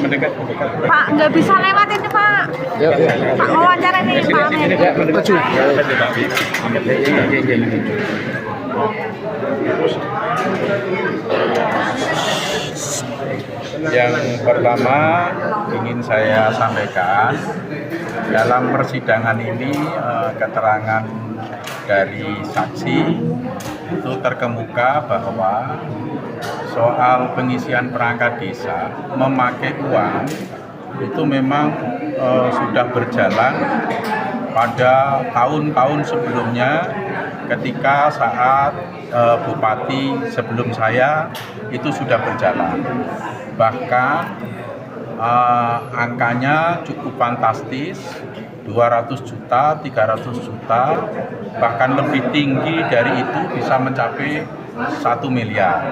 Mendekat. Pak, nggak bisa lewat ini Pak. Pak wawancara ini Pak Amin. Yang pertama ingin saya sampaikan, dalam persidangan ini keterangan dari saksi itu terkemuka bahwa soal pengisian perangkat desa memakai uang itu memang sudah berjalan pada tahun-tahun sebelumnya, ketika saat Bupati sebelum saya itu sudah berjalan. Bahkan angkanya cukup fantastis, 200 juta, 300 juta, bahkan lebih tinggi dari itu bisa mencapai 1 miliar.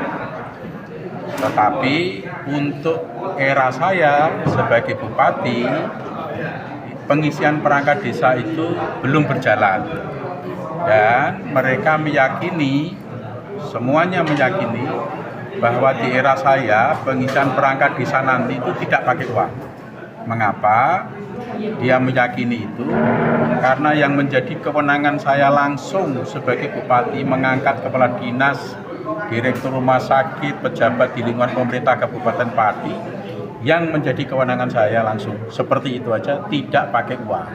Tetapi untuk era saya sebagai bupati, pengisian perangkat desa itu belum berjalan. Dan mereka meyakini, semuanya meyakini bahwa di era saya pengisian perangkat desa nanti itu tidak pakai uang. Mengapa? Dia meyakini itu karena yang menjadi kewenangan saya langsung sebagai bupati mengangkat kepala dinas, direktur rumah sakit, pejabat di lingkungan pemerintah Kabupaten Pati, yang menjadi kewenangan saya langsung. Seperti itu aja, tidak pakai uang.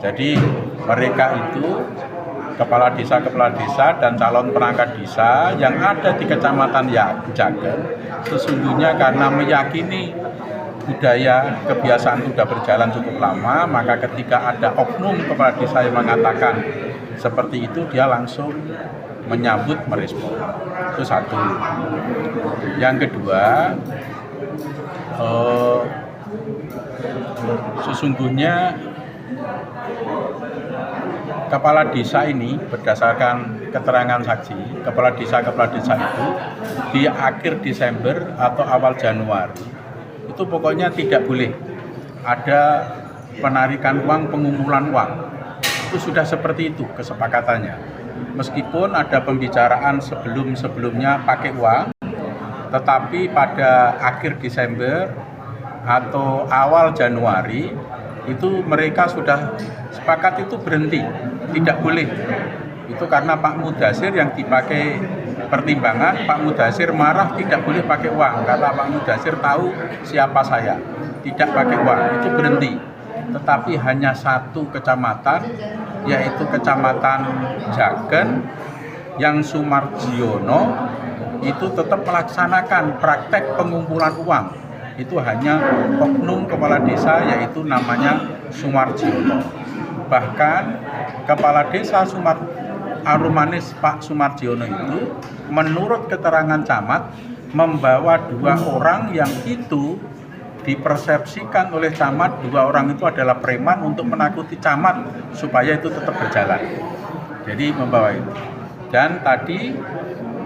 Jadi mereka itu kepala desa dan calon perangkat desa yang ada di Kecamatan Jager sesungguhnya karena meyakini budaya kebiasaan sudah berjalan cukup lama, maka ketika ada oknum kepala desa yang mengatakan seperti itu, dia langsung menyambut, merespon. Itu satu. Yang kedua, sesungguhnya kepala desa ini berdasarkan keterangan saksi, kepala desa itu di akhir Desember atau awal Januari itu pokoknya tidak boleh ada penarikan uang, pengumpulan uang. Itu sudah seperti itu kesepakatannya. Meskipun ada pembicaraan sebelumnya pakai uang, tetapi pada akhir Desember atau awal Januari itu mereka sudah sepakat itu berhenti, tidak boleh. Itu karena Pak Mudasir yang dipakai pertimbangan, Pak Mudasir marah tidak boleh pakai uang karena Pak Mudasir tahu siapa saya, tidak pakai uang, itu berhenti. Tetapi hanya satu kecamatan, yaitu Kecamatan Jagen yang Sumarjiono itu tetap melaksanakan praktek pengumpulan uang. Itu hanya oknum kepala desa, yaitu namanya Sumarjiono. Bahkan kepala desa Arumanis Pak Sumarjiono itu menurut keterangan camat membawa 2 orang yang itu dipersepsikan oleh camat 2 orang itu adalah preman untuk menakuti camat supaya itu tetap berjalan. Jadi membawa itu. Dan tadi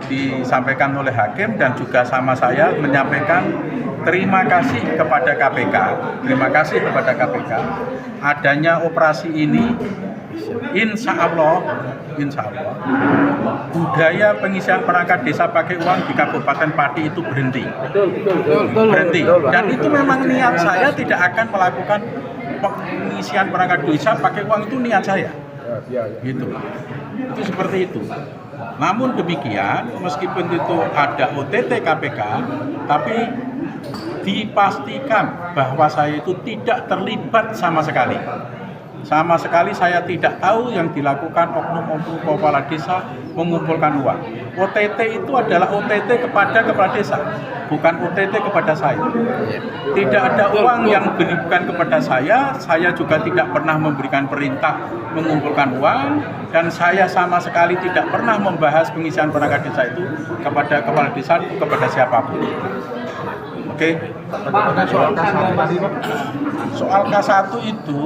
disampaikan oleh hakim dan juga sama saya menyampaikan terima kasih kepada KPK. Terima kasih kepada KPK adanya operasi ini. Insya Allah budaya pengisian perangkat desa pakai uang di Kabupaten Pati itu berhenti. Berhenti. Dan itu memang niat saya, tidak akan melakukan pengisian perangkat desa pakai uang, itu niat saya. Gitu. Itu seperti itu. Namun demikian, meskipun itu ada OTT KPK, tapi dipastikan bahwa saya itu tidak terlibat sama sekali. Sama sekali saya tidak tahu yang dilakukan oknum-oknum kepala desa mengumpulkan uang. OTT itu adalah OTT kepada kepala desa, bukan OTT kepada saya. Tidak ada uang yang diberikan kepada saya juga tidak pernah memberikan perintah mengumpulkan uang, dan saya sama sekali tidak pernah membahas pengisian perangkat desa itu kepada kepala desa, kepada siapapun. Oke. Soal K1 itu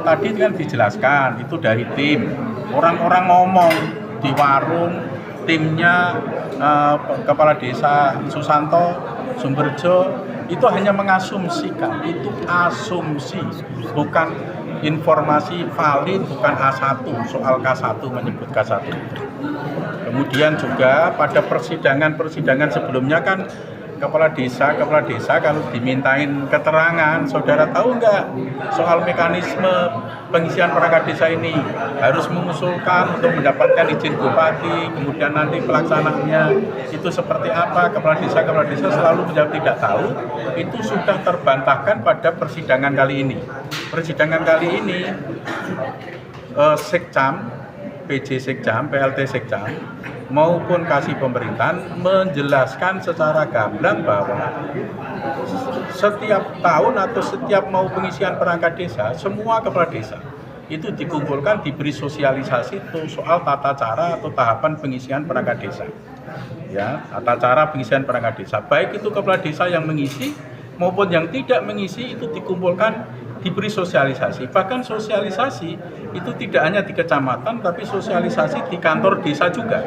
tadi kan dijelaskan itu dari tim. Orang-orang ngomong di warung, timnya Kepala Desa Susanto Sumberjo itu hanya mengasumsikan, itu asumsi, bukan informasi valid, bukan A1 soal K1 menyebut K1. Kemudian juga pada persidangan sebelumnya kan kepala desa kalau dimintain keterangan, saudara tahu nggak soal mekanisme pengisian perangkat desa ini harus mengusulkan untuk mendapatkan izin bupati, kemudian nanti pelaksanaannya itu seperti apa, kepala desa selalu menjawab tidak tahu. Itu sudah terbantahkan pada persidangan kali ini. Persidangan kali ini Sekcam, PJ Sekcam, PLT Sekcam maupun Kasih Pemerintahan menjelaskan secara gamblang bahwa setiap tahun atau setiap mau pengisian perangkat desa, semua kepala desa itu dikumpulkan, diberi sosialisasi tuh soal tata cara atau tahapan pengisian perangkat desa. Ya, tata cara pengisian perangkat desa, baik itu kepala desa yang mengisi maupun yang tidak mengisi itu dikumpulkan, diberi sosialisasi. Bahkan sosialisasi itu tidak hanya di kecamatan, tapi sosialisasi di kantor desa juga.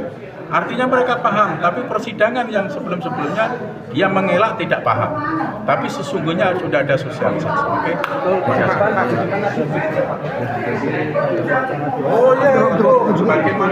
Artinya mereka paham, tapi persidangan yang sebelum-sebelumnya dia mengelak tidak paham. Tapi sesungguhnya sudah ada sosialisasi. Oke? Oh ya, bagaimana?